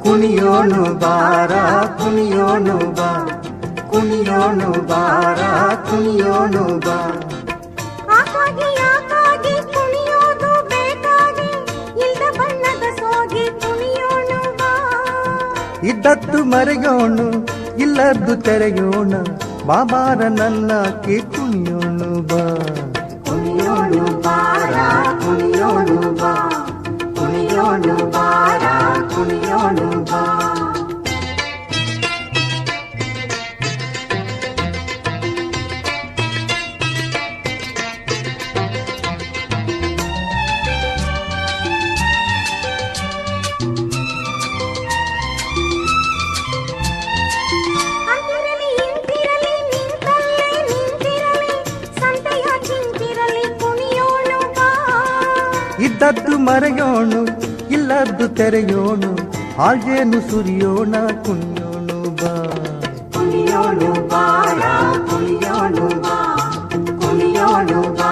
ಕುಣಿಯೋಣು ಬಾರ ಕುಣಿಯೋಣು ಬಾ ಕುಣಿಯೋಣು ಬಾರ ಕುಣಿಯೋಣು ಬಾ ಆಕಾಗಿ ಕುಣಿಯೋದು ಬೇಕಾಗಿ ಇಲ್ದ ಬಣ್ಣದ ಸೋಗಿ ಕುಣಿಯೋಣು ಬಾ ಇದ್ದದ್ದು ಮರೆಯೋಣು ಇಲ್ಲದ್ದು ತೆರೆಯೋಣ ಬಾಬಾರ ನನ್ನ ಕುಣಿಯೋಣು ಬಾ ಕುಣಿಯೋಣು ಬಾರ ಕುಣಿಯೋಣು ಬಾ ಕುಣಿಯೋಣು ಬಾರ ಕುಣಿಯೋಣು ಬಾ ಇದ್ದದ್ದು ಮರೆಯೋಣು ಇಲ್ಲದ್ದು ತೆರೆಯೋಣು ಹಾಲ್ಜೇನು ಸುರಿಯೋಣ ಕುಣಿಯೋಣು ಬಾ ಕುಣಿಯೋಣು ಬಾರ ಕುಣಿಯೋಣು ಬಾ ಕುಣಿಯೋಣು ಬಾ